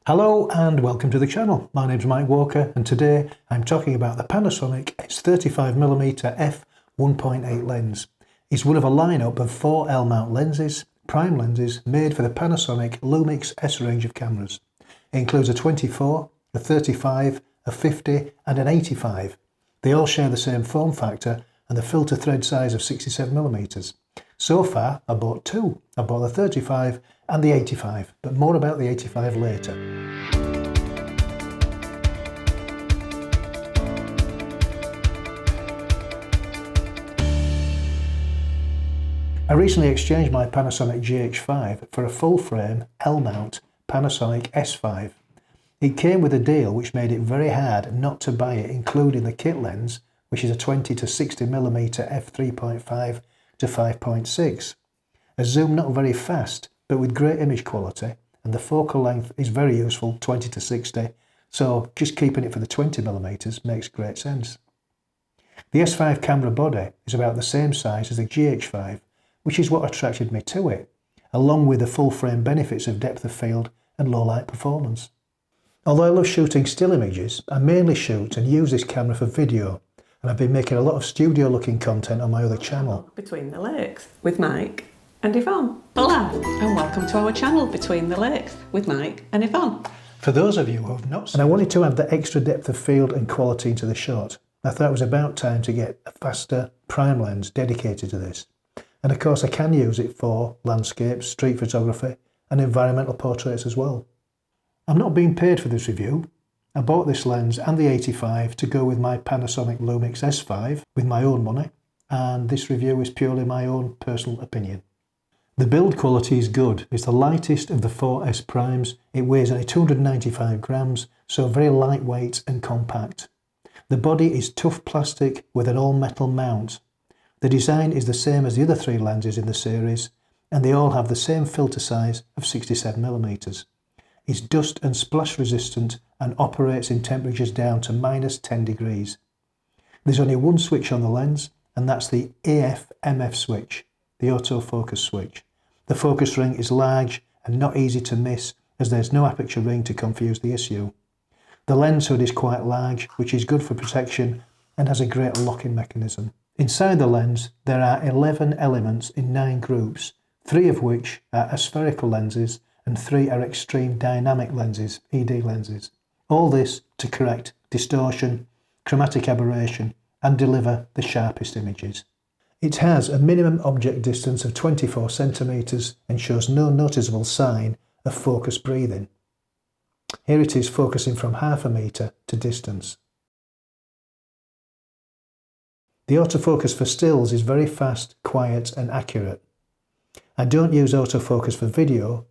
Hello and welcome to the channel. My name's Mike Walker and today I'm talking about the Panasonic S-35mm F1.8 lens. It's one of a lineup of 4 L-mount lenses, prime lenses made for the Panasonic Lumix S range of cameras. It includes a 24, a 35, a 50 and an 85. They all share the same form factor and the filter thread size of 67mm. So far I bought 2. I bought the 35 and the 85, but more about the 85 later. I recently exchanged my Panasonic GH5 for a full-frame L-mount Panasonic S5. It came with a deal which made it very hard not to buy it, including the kit lens, which is a 20 to 60mm f3.5 to 5.6. A zoom not very fast, but with great image quality, and the focal length is very useful, 20 to 60, so just keeping it for the 20mm makes great sense. The S5 camera body is about the same size as the GH5, which is what attracted me to it, along with the full-frame benefits of depth of field and low-light performance. Although I love shooting still images, I mainly shoot and use this camera for video, and I've been making a lot of studio-looking content on my other channel. Between the Lakes with Mike and Yvonne. Hola and welcome to our channel Between the Lakes with Mike and Yvonne. For those of you who have not seen, and I wanted to add the extra depth of field and quality into the shot, I thought it was about time to get a faster prime lens dedicated to this. And of course I can use it for landscapes, street photography and environmental portraits as well. I'm not being paid for this review. I bought this lens and the 85 to go with my Panasonic Lumix S5 with my own money, and this review is purely my own personal opinion. The build quality is good. It's the lightest of the 4 S primes. It weighs only 295 grams, so very lightweight and compact. The body is tough plastic with an all-metal mount. The design is the same as the other 3 lenses in the series, and they all have the same filter size of 67mm. It's dust and splash resistant and operates in temperatures down to -10 degrees. There's only one switch on the lens, and that's the AF/MF switch, the autofocus switch. The focus ring is large and not easy to miss, as there's no aperture ring to confuse the issue. The lens hood is quite large, which is good for protection and has a great locking mechanism. Inside the lens there are 11 elements in 9 groups, 3 of which are aspherical lenses and 3 are extreme dynamic lenses, ED lenses. All this to correct distortion, chromatic aberration and deliver the sharpest images. It has a minimum object distance of 24 centimeters and shows no noticeable sign of focus breathing. Here it is focusing from half a meter to distance. The autofocus for stills is very fast, quiet and accurate. I don't use autofocus for video,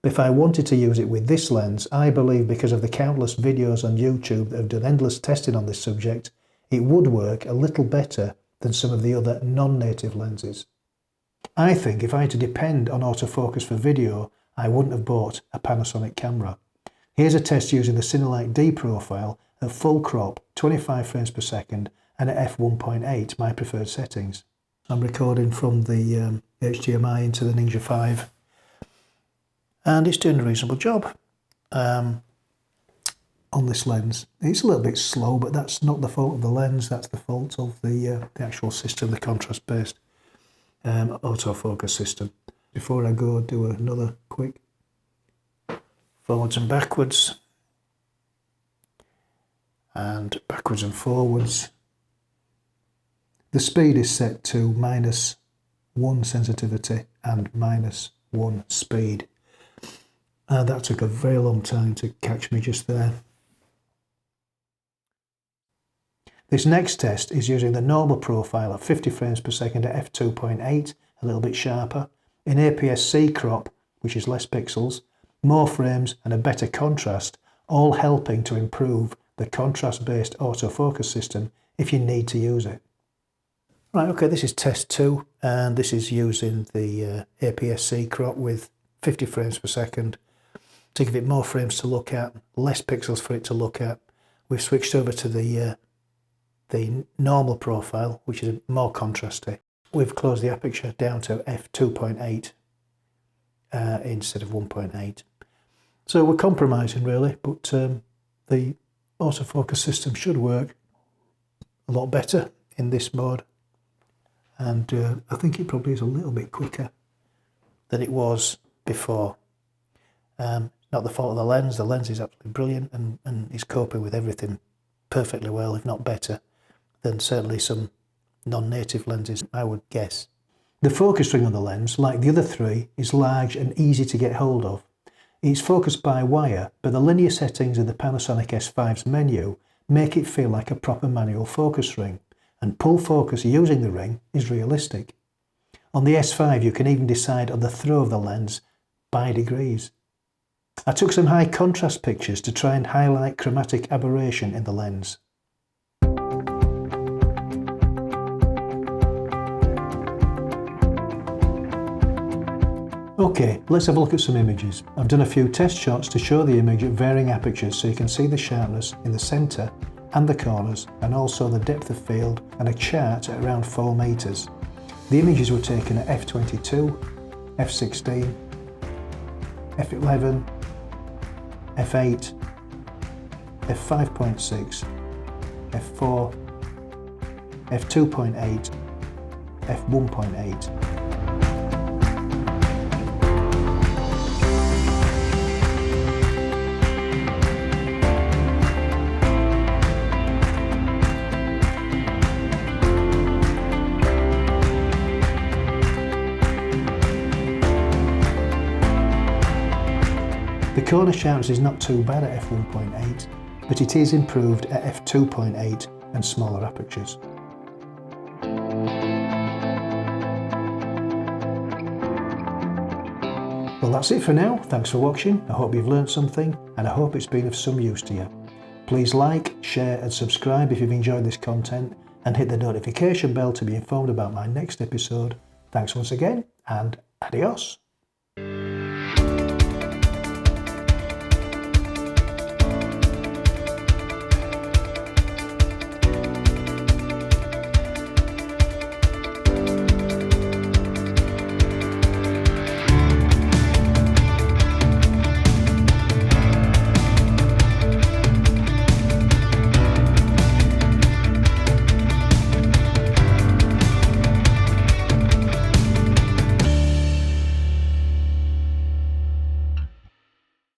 but if I wanted to use it with this lens, I believe because of the countless videos on YouTube that have done endless testing on this subject, it would work a little better than some of the other non-native lenses. I think if I had to depend on autofocus for video, I wouldn't have bought a Panasonic camera. Here's a test using the Cinelite D profile at full crop, 25 frames per second and at f1.8, my preferred settings. I'm recording from the HDMI into the Ninja V, and it's doing a reasonable job on this lens. It's a little bit slow, but that's not the fault of the lens, that's the fault of the actual system, the contrast-based autofocus system. Before I go, do another quick forwards and backwards and forwards. The speed is set to -1 sensitivity and -1 speed. That took a very long time to catch me just there. This next test is using the normal profile at 50 frames per second at f2.8, a little bit sharper, in APS-C crop, which is less pixels, more frames and a better contrast, all helping to improve the contrast-based autofocus system if you need to use it. Right, okay, this is test 2, and this is using the APS-C crop with 50 frames per second to give it more frames to look at, less pixels for it to look at. We've switched over to the normal profile, which is more contrasty. We've closed the aperture down to f2.8 instead of 1.8. So we're compromising really, but the autofocus system should work a lot better in this mode, and I think it probably is a little bit quicker than it was before. Not the fault of the lens is absolutely brilliant and is coping with everything perfectly well, if not better, than certainly some non-native lenses, I would guess. The focus ring on the lens, like the other three, is large and easy to get hold of. It's focused by wire, but the linear settings of the Panasonic S5's menu make it feel like a proper manual focus ring, and pull focus using the ring is realistic. On the S5 you can even decide on the throw of the lens by degrees. I took some high contrast pictures to try and highlight chromatic aberration in the lens. Okay, let's have a look at some images. I've done a few test shots to show the image at varying apertures so you can see the sharpness in the centre and the corners, and also the depth of field, and a chart at around 4 meters. The images were taken at f/22, f/16, f/11, f/8, f/5.6, f/4, f/2.8, f/1.8. The corner sharpness is not too bad at f/1.8, but it is improved at f/2.8 and smaller apertures. Well, that's it for now. Thanks for watching. I hope you've learned something, and I hope it's been of some use to you. Please like, share and subscribe if you've enjoyed this content, and hit the notification bell to be informed about my next episode. Thanks once again, and adios.